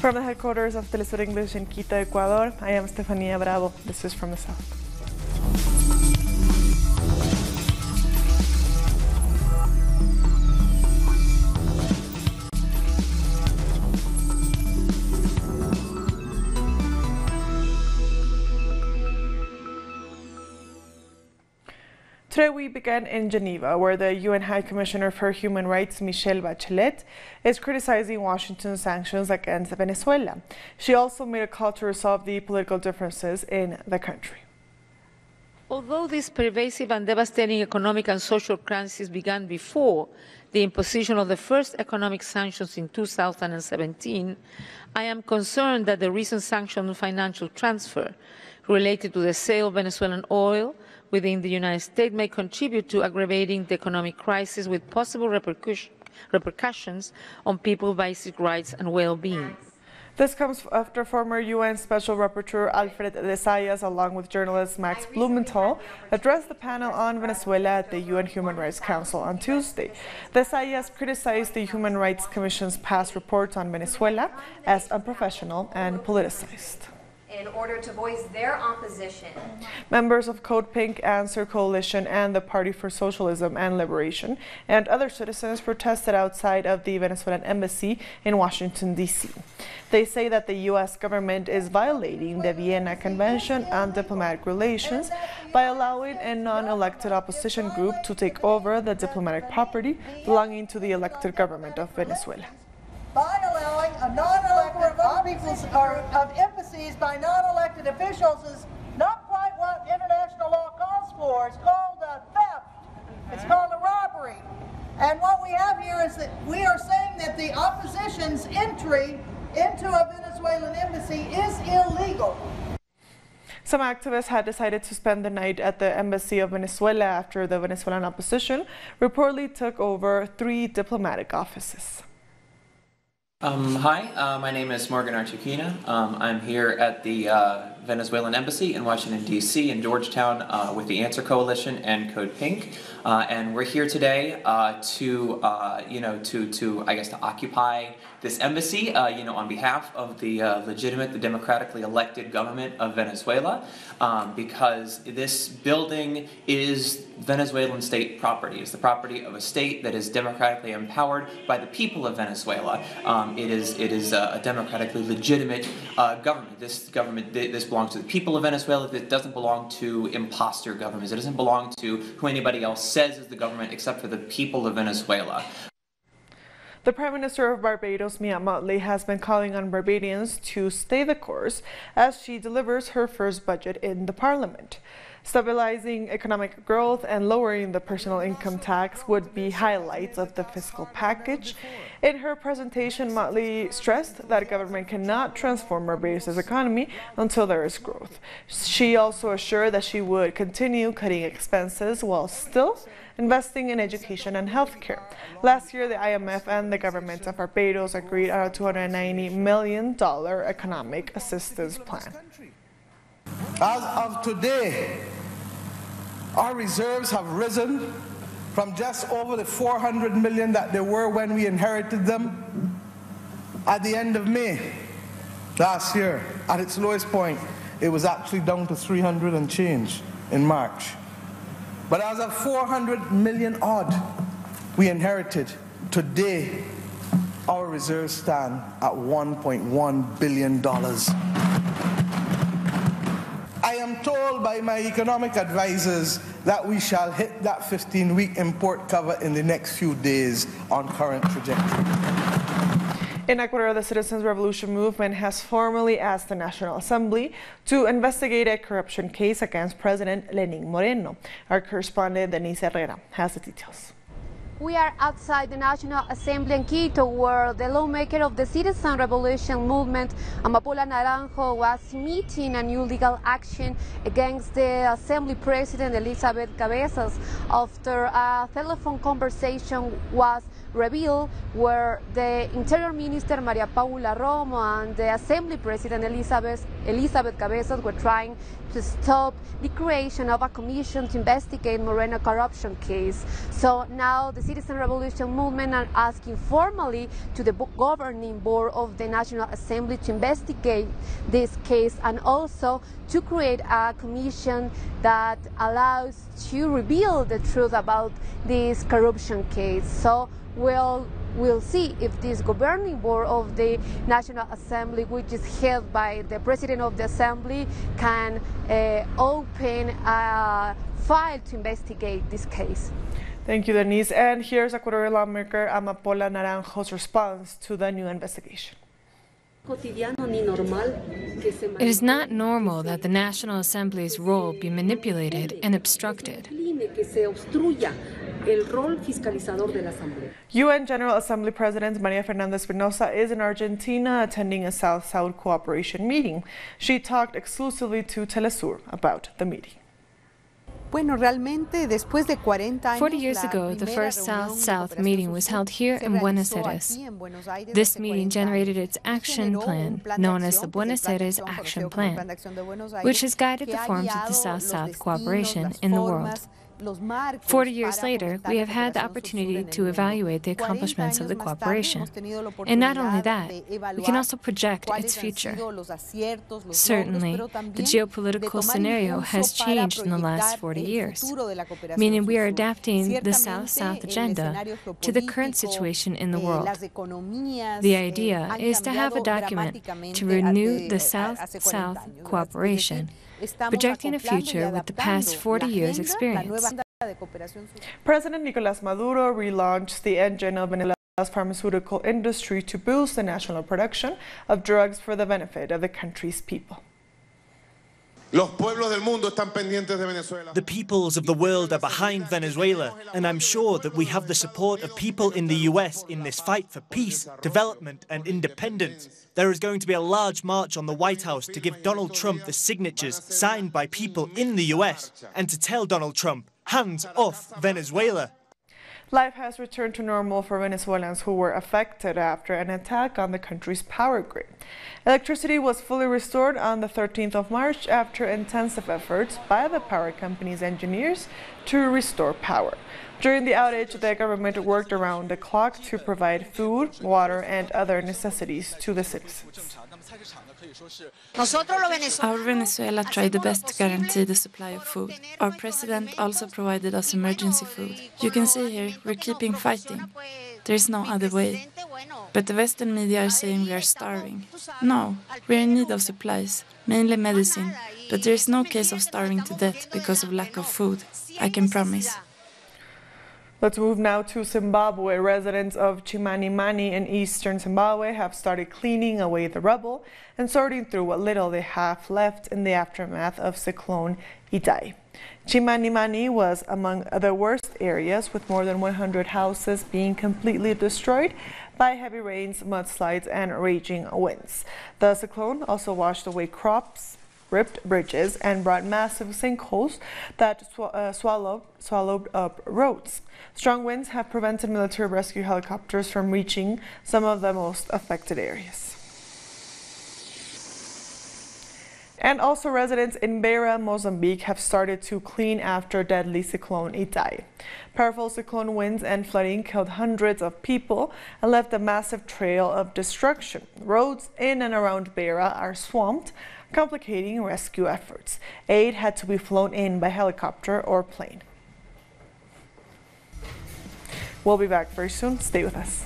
From the headquarters of FtS English in Quito, Ecuador, I am Stefania Bravo. This is from the South. Today we began in Geneva, where the UN High Commissioner for Human Rights, Michelle Bachelet, is criticizing Washington's sanctions against Venezuela. She also made a call to resolve the political differences in the country. Although this pervasive and devastating economic and social crisis began before the imposition of the first economic sanctions in 2017, I am concerned that the recent sanction financial transfer related to the sale of Venezuelan oil within the United States may contribute to aggravating the economic crisis with possible repercussions on people's basic rights and well-being. This comes after former UN Special Rapporteur Alfred de Zayas, along with journalist Max Blumenthal, addressed the panel on Venezuela at the UN Human Rights Council on Tuesday. De Zayas criticized the Human Rights Commission's past reports on Venezuela as unprofessional and politicized. In order to voice their opposition. Members of Code Pink, Answer Coalition, and the Party for Socialism and Liberation and other citizens protested outside of the Venezuelan embassy in Washington, D.C. They say that the U.S. government is violating the Vienna Convention on Diplomatic Relations by allowing a non-elected opposition group to take over the diplomatic property belonging to the elected government of Venezuela. By allowing a non-elected of embassies by non-elected officials is not quite what international law calls for. It's called a theft. It's called a robbery. And what we have here is that we are saying that the opposition's entry into a Venezuelan embassy is illegal. Some activists had decided to spend the night at the embassy of Venezuela after the Venezuelan opposition reportedly took over 3 diplomatic offices. Hi, my name is Morgan Archuquina. I'm here at the Venezuelan Embassy in Washington, D.C. in Georgetown with the Answer Coalition and Code Pink. And we're here today to occupy this embassy, on behalf of the the democratically elected government of Venezuela, because this building is Venezuelan state property. It's the property of a state that is democratically empowered by the people of Venezuela. It is a democratically legitimate government. This belongs to the people of Venezuela. It doesn't belong to imposter governments. It doesn't belong to who anybody else says is the government except for the people of Venezuela. The Prime Minister of Barbados, Mia Mottley, has been calling on Barbadians to stay the course as she delivers her first budget in the Parliament. Stabilizing economic growth and lowering the personal income tax would be highlights of the fiscal package. In her presentation, Mottley stressed that government cannot transform Barbados' economy until there is growth. She also assured that she would continue cutting expenses while still investing in education and healthcare. Last year, the IMF and the government of Barbados agreed on a $290 million economic assistance plan. As of today, our reserves have risen from just over the 400 million that they were when we inherited them at the end of May last year. At its lowest point, it was actually down to 300 and change in March. But as of 400 million odd we inherited, today our reserves stand at $1.1 billion. I am told by my economic advisors that we shall hit that 15-week import cover in the next few days on current trajectory. In Ecuador, the Citizens' Revolution Movement has formally asked the National Assembly to investigate a corruption case against President Lenín Moreno. Our correspondent Denise Herrera has the details. We are outside the National Assembly in Quito, where the lawmaker of the Citizen Revolution Movement, Amapola Naranjo, was meeting a new legal action against the Assembly President Elizabeth Cabezas after a telephone conversation was revealed where the Interior Minister Maria Paula Romo and the Assembly President Elizabeth Cabezas were trying to stop the creation of a commission to investigate Moreno corruption case. So now the Citizen Revolution Movement are asking formally to the governing board of the National Assembly to investigate this case and also to create a commission that allows to reveal the truth about this corruption case. So we'll see if this governing board of the National Assembly, which is held by the President of the Assembly, can open a file to investigate this case. Thank you, Denise. And here's Ecuadorian lawmaker Amapola Naranjo's response to the new investigation. It is not normal that the National Assembly's role be manipulated and obstructed. UN General Assembly President Maria Fernanda Espinosa is in Argentina attending a South-South cooperation meeting. She talked exclusively to Telesur about the meeting. 40 years ago, the first South-South meeting was held here in Buenos Aires. This meeting generated its action plan, known as the Buenos Aires Action Plan, which has guided the forms of the South-South cooperation in the world. 40 years later, we have had the opportunity to evaluate the accomplishments of the cooperation. And not only that, we can also project its future. Certainly, the geopolitical scenario has changed in the last 40 years, meaning we are adapting the South-South agenda to the current situation in the world. The idea is to have a document to renew the South-South cooperation, projecting a future with the past 40 years' experience. President Nicolás Maduro relaunched the engine of Venezuela's pharmaceutical industry to boost the national production of drugs for the benefit of the country's people. The peoples of the world are behind Venezuela, and I'm sure that we have the support of people in the US in this fight for peace, development and independence. There is going to be a large march on the White House to give Donald Trump the signatures signed by people in the US and to tell Donald Trump, hands off Venezuela. Life has returned to normal for Venezuelans who were affected after an attack on the country's power grid. Electricity was fully restored on the 13th of March after intensive efforts by the power company's engineers to restore power. During the outage, the government worked around the clock to provide food, water, and other necessities to the citizens. Our Venezuela tried the best to guarantee the supply of food. Our president also provided us emergency food. You can see here, we're keeping fighting. There is no other way. But the Western media are saying we are starving. No, we are in need of supplies, mainly medicine. But there is no case of starving to death because of lack of food, I can promise. Let's move now to Zimbabwe. Residents of Chimanimani in eastern Zimbabwe have started cleaning away the rubble and sorting through what little they have left in the aftermath of Cyclone Idai. Chimanimani was among the worst areas, with more than 100 houses being completely destroyed by heavy rains, mudslides, and raging winds. The cyclone also washed away crops, ripped bridges, and brought massive sinkholes that swallowed up roads. Strong winds have prevented military rescue helicopters from reaching some of the most affected areas. And also residents in Beira, Mozambique have started to clean after deadly Cyclone Idai. Powerful cyclone winds and flooding killed hundreds of people and left a massive trail of destruction. Roads in and around Beira are swamped, complicating rescue efforts. Aid had to be flown in by helicopter or plane. We'll be back very soon. Stay with us.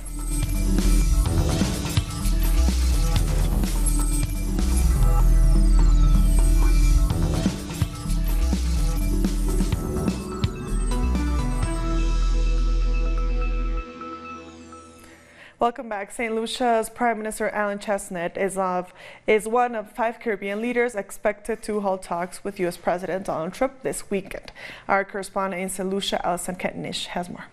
Welcome back. St. Lucia's Prime Minister Alan Chesnut is one of 5 Caribbean leaders expected to hold talks with U.S. President Donald Trump this weekend. Our correspondent in St. Lucia, Alison Kettnish, has more.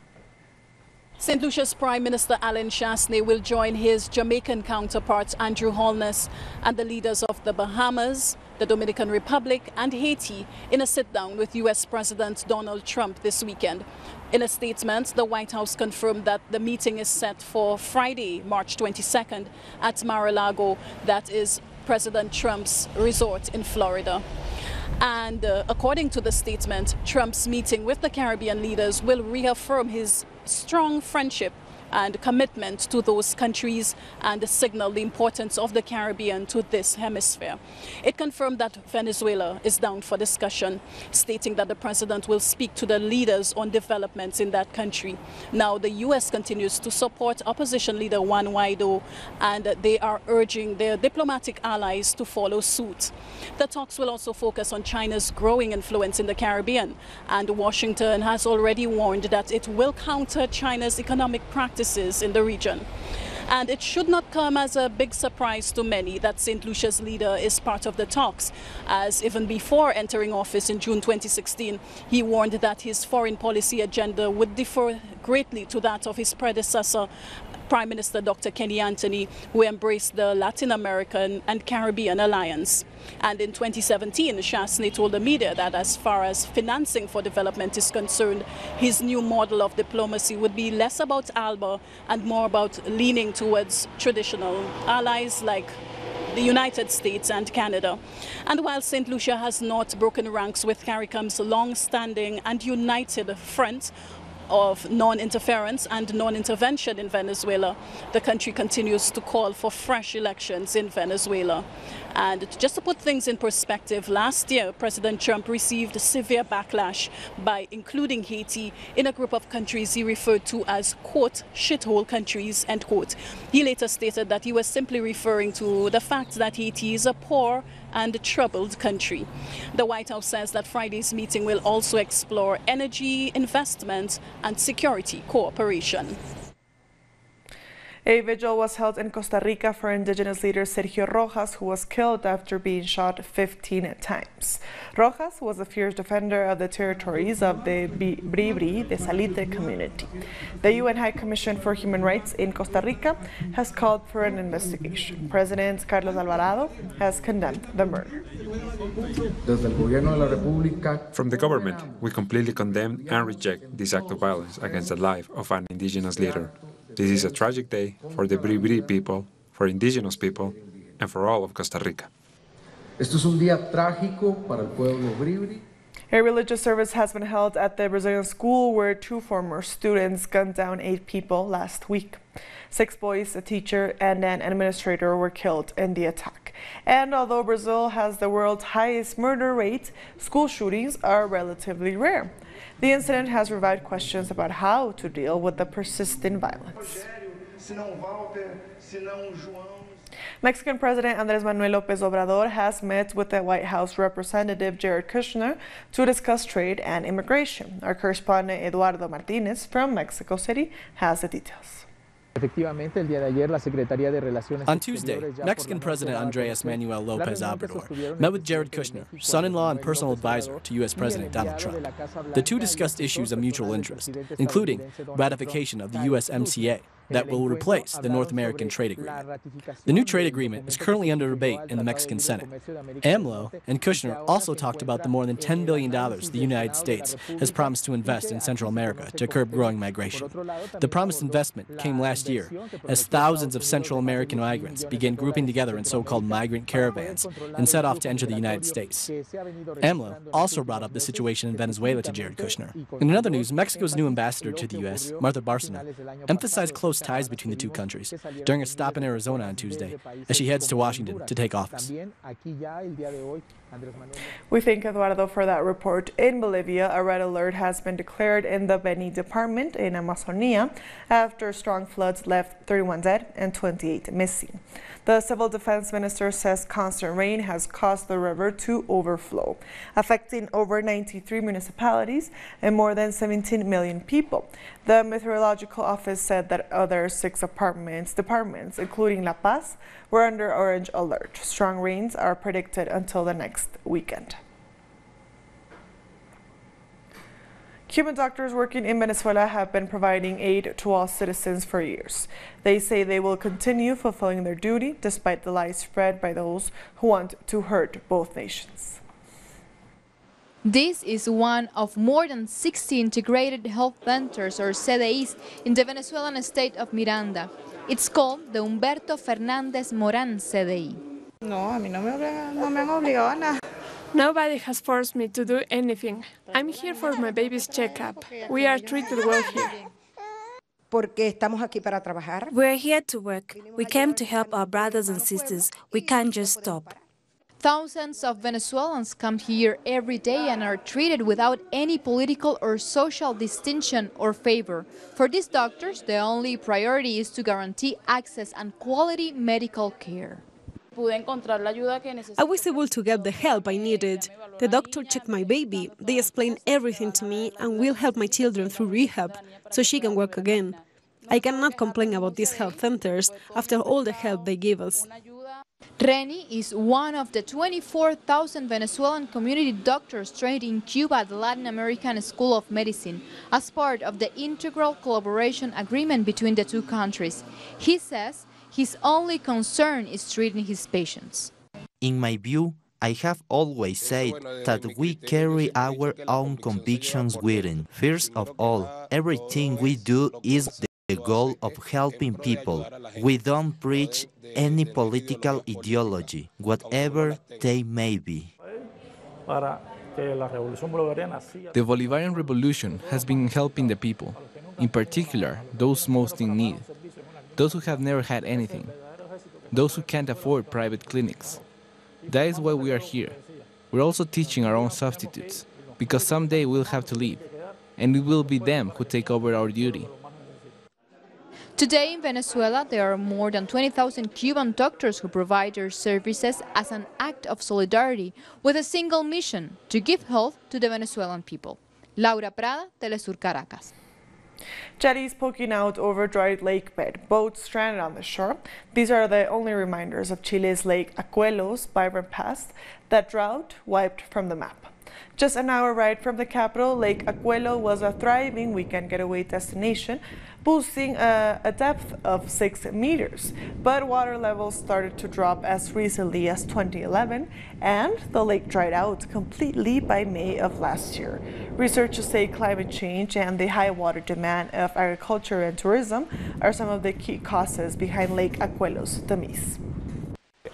St. Lucia's Prime Minister Alan Chasney will join his Jamaican counterpart Andrew Holness and the leaders of the Bahamas, the Dominican Republic and Haiti in a sit-down with U.S. President Donald Trump this weekend. In a statement, the White House confirmed that the meeting is set for Friday, March 22nd at Mar-a-Lago, that is President Trump's resort in Florida. And according to the statement, Trump's meeting with the Caribbean leaders will reaffirm his strong friendship and commitment to those countries and signal the importance of the Caribbean to this hemisphere. It confirmed that Venezuela is down for discussion, stating that the president will speak to the leaders on developments in that country. Now, the U.S. continues to support opposition leader Juan Guaido, and they are urging their diplomatic allies to follow suit. The talks will also focus on China's growing influence in the Caribbean, and Washington has already warned that it will counter China's economic practices in the region. And it should not come as a big surprise to many that St. Lucia's leader is part of the talks, as even before entering office in June 2016, he warned that his foreign policy agenda would differ greatly to that of his predecessor, Prime Minister Dr. Kenny Anthony, who embraced the Latin American and Caribbean alliance. And in 2017, Chasney told the media that as far as financing for development is concerned, his new model of diplomacy would be less about ALBA and more about leaning towards traditional allies like the United States and Canada. And while St. Lucia has not broken ranks with CARICOM's long-standing and united front of non-interference and non-intervention in Venezuela, the country continues to call for fresh elections in Venezuela. And just to put things in perspective, last year President Trump received severe backlash by including Haiti in a group of countries he referred to as, quote, shithole countries, end quote. He later stated that he was simply referring to the fact that Haiti is a poor and troubled country. The White House says that Friday's meeting will also explore energy, investment and security cooperation. A vigil was held in Costa Rica for indigenous leader Sergio Rojas, who was killed after being shot 15 times. Rojas was a fierce defender of the territories of the Bribri de Salite community. The UN High Commission for Human Rights in Costa Rica has called for an investigation. President Carlos Alvarado has condemned the murder. From the government, we completely condemn and reject this act of violence against the life of an indigenous leader. This is a tragic day for the Bribri people, for indigenous people, and for all of Costa Rica. A religious service has been held at the Brazilian school where 2 former students gunned down 8 people last week. 6 boys, a teacher, and an administrator were killed in the attack. And although Brazil has the world's highest murder rate, school shootings are relatively rare. The incident has revived questions about how to deal with the persistent violence. Mexican President Andrés Manuel López Obrador has met with the White House Representative Jared Kushner to discuss trade and immigration. Our correspondent Eduardo Martinez from Mexico City has the details. On Tuesday, Mexican President Andrés Manuel López Obrador met with Jared Kushner, son-in-law and personal advisor to U.S. President Donald Trump. The two discussed issues of mutual interest, including ratification of the USMCA that will replace the North American Trade Agreement. The new trade agreement is currently under debate in the Mexican Senate. AMLO and Kushner also talked about the more than $10 billion the United States has promised to invest in Central America to curb growing migration. The promised investment came last year as thousands of Central American migrants began grouping together in so-called migrant caravans and set off to enter the United States. AMLO also brought up the situation in Venezuela to Jared Kushner. In other news, Mexico's new ambassador to the U.S., Martha Bárcena, emphasized close ties between the two countries during a stop in Arizona on Tuesday as she heads to Washington to take office. We thank Eduardo for that report. In Bolivia, a red alert has been declared in the Beni department in Amazonia after strong floods left 31 dead and 28 missing. The civil defense minister says constant rain has caused the river to overflow, affecting over 93 municipalities and more than 17 million people. The meteorological office said that other 6 departments, including La Paz, were under orange alert. Strong rains are predicted until the next weekend. Cuban doctors working in Venezuela have been providing aid to all citizens for years. They say they will continue fulfilling their duty despite the lies spread by those who want to hurt both nations. This is one of more than 60 integrated health centers, or CDIs, in the Venezuelan state of Miranda. It's called the Humberto Fernández Morán CDI. Nobody has forced me to do anything. I'm here for my baby's checkup. We are treated well here. We're here to work. We came to help our brothers and sisters. We can't just stop. Thousands of Venezuelans come here every day and are treated without any political or social distinction or favor. For these doctors, the only priority is to guarantee access and quality medical care. I was able to get the help I needed. The doctor checked my baby, they explained everything to me, and will help my children through rehab so she can work again. I cannot complain about these health centers after all the help they give us. Reni is one of the 24,000 Venezuelan community doctors trained in Cuba at the Latin American School of Medicine as part of the integral collaboration agreement between the two countries. He says his only concern is treating his patients. In my view, I have always said that we carry our own convictions within. First of all, everything we do is the goal of helping people. We don't preach any political ideology, whatever they may be. The Bolivarian Revolution has been helping the people, in particular those most in need, those who have never had anything, those who can't afford private clinics. That is why we are here. We're also teaching our own substitutes, because someday we'll have to leave, and it will be them who take over our duty. Today in Venezuela, there are more than 20,000 Cuban doctors who provide their services as an act of solidarity with a single mission: to give health to the Venezuelan people. Laura Prada, Telesur Caracas. Jetties poking out over dried lake bed, boats stranded on the shore. These are the only reminders of Chile's Lake Acuelo's vibrant past that drought wiped from the map. Just an hour ride from the capital, Lake Acuelo was a thriving weekend getaway destination, boasting a depth of 6 meters. But water levels started to drop as recently as 2011, and the lake dried out completely by May of last year. Researchers say climate change and the high water demand of agriculture and tourism are some of the key causes behind Lake Acuelo's demise.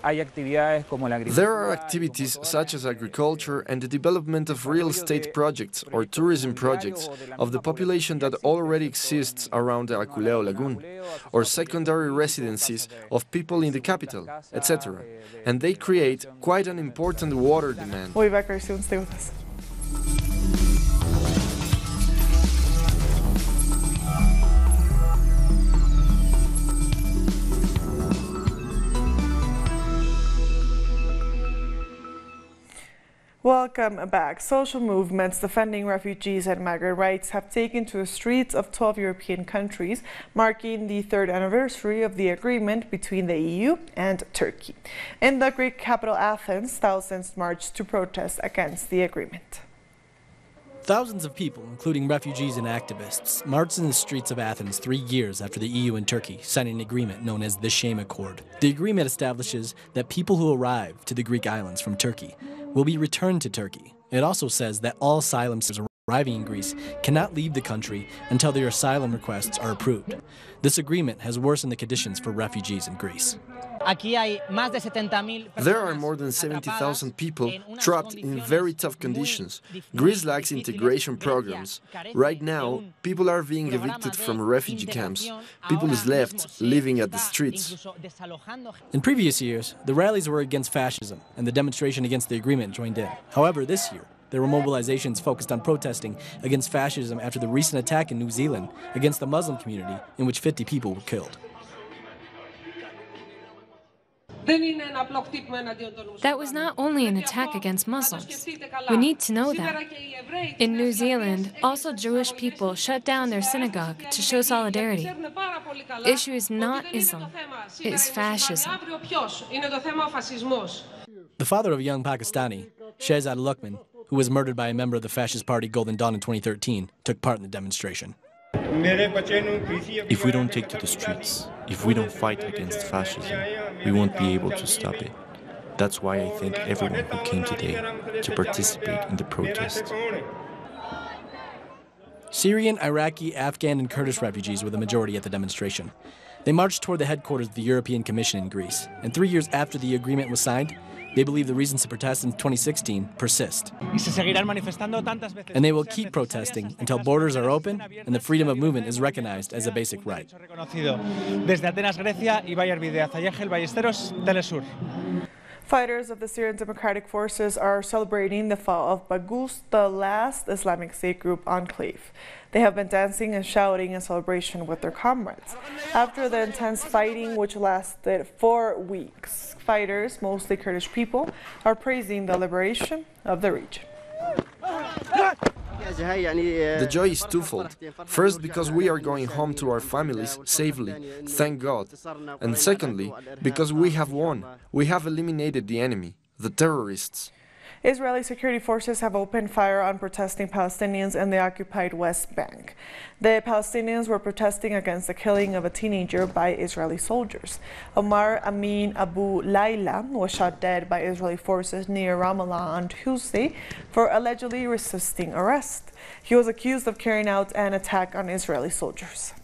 There are activities such as agriculture and the development of real estate projects or tourism projects of the population that already exists around the Aculeo Lagoon, or secondary residencies of people in the capital, etc. And they create quite an important water demand. We'll be back very soon. Stay with us. Welcome back. Social movements defending refugees and migrant rights have taken to the streets of 12 European countries, marking the 3rd anniversary of the agreement between the EU and Turkey. In the Greek capital Athens, thousands marched to protest against the agreement. Thousands of people, including refugees and activists, marched in the streets of Athens 3 years after the EU and Turkey signed an agreement known as the Shame Accord. The agreement establishes that people who arrive to the Greek islands from Turkey will be returned to Turkey. It also says that all asylum seekers arriving in Greece cannot leave the country until their asylum requests are approved. This agreement has worsened the conditions for refugees in Greece. There are more than 70,000 people trapped in very tough conditions. Greece lacks integration programs. Right now, people are being evicted from refugee camps. People is left living at the streets. In previous years, the rallies were against fascism, and the demonstration against the agreement joined in. However, this year, there were mobilizations focused on protesting against fascism after the recent attack in New Zealand against the Muslim community, in which 50 people were killed. That was not only an attack against Muslims. We need to know that. In New Zealand, also Jewish people shut down their synagogue to show solidarity. The issue is not Islam, it is fascism. The father of a young Pakistani, Shehzad Luqman, who was murdered by a member of the fascist party Golden Dawn in 2013, took part in the demonstration. If we don't take to the streets, if we don't fight against fascism, we won't be able to stop it. That's why I thank everyone who came today to participate in the protest. Syrian, Iraqi, Afghan, and Kurdish refugees were the majority at the demonstration. They marched toward the headquarters of the European Commission in Greece, and 3 years after the agreement was signed, they believe the reasons to protest in 2016 persist. And they will keep protesting until borders are open and the freedom of movement is recognized as a basic right. Fighters of the Syrian Democratic Forces are celebrating the fall of Baghouz, the last Islamic State group enclave. They have been dancing and shouting in celebration with their comrades. After the intense fighting, which lasted 4 weeks, fighters, mostly Kurdish people, are praising the liberation of the region. The joy is twofold. First, because we are going home to our families safely, thank God. And secondly, because we have won. We have eliminated the enemy, the terrorists. Israeli security forces have opened fire on protesting Palestinians in the occupied West Bank. The Palestinians were protesting against the killing of a teenager by Israeli soldiers. Omar Amin Abu Layla was shot dead by Israeli forces near Ramallah on Tuesday for allegedly resisting arrest. He was accused of carrying out an attack on Israeli soldiers.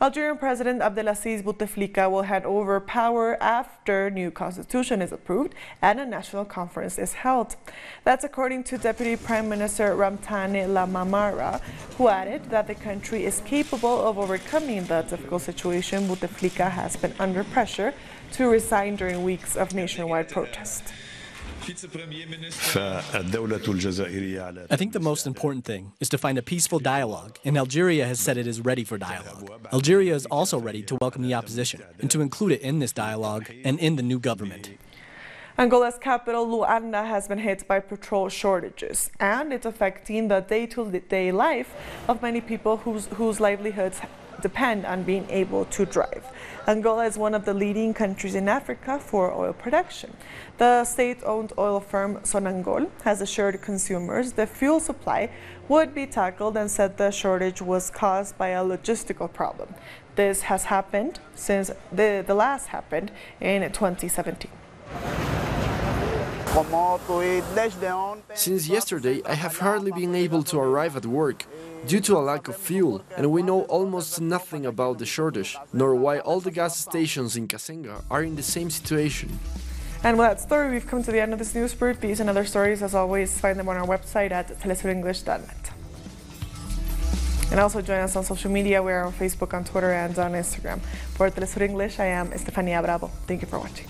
Algerian President Abdelaziz Bouteflika will hand over power after new constitution is approved and a national conference is held. That's according to Deputy Prime Minister Ramtane Lamamara, who added that the country is capable of overcoming the difficult situation Bouteflika has been under pressure to resign during weeks of nationwide protest. I think the most important thing is to find a peaceful dialogue, and Algeria has said it is ready for dialogue. Algeria is also ready to welcome the opposition and to include it in this dialogue and in the new government. Angola's capital, Luanda, has been hit by petrol shortages, and it's affecting the day-to-day life of many people whose livelihoods depend on being able to drive. Angola is one of the leading countries in Africa for oil production. The state-owned oil firm Sonangol has assured consumers the fuel supply would be tackled and said the shortage was caused by a logistical problem. This has happened since the last happened in 2017. Since yesterday, I have hardly been able to arrive at work due to a lack of fuel, and we know almost nothing about the shortage, nor why all the gas stations in Kasenga are in the same situation. And with that story, we've come to the end of this news brief. These and other stories, as always, find them on our website at telesurenglish.net. And also join us on social media. We are on Facebook, on Twitter, and on Instagram. For Telesur English, I am Estefania Bravo. Thank you for watching.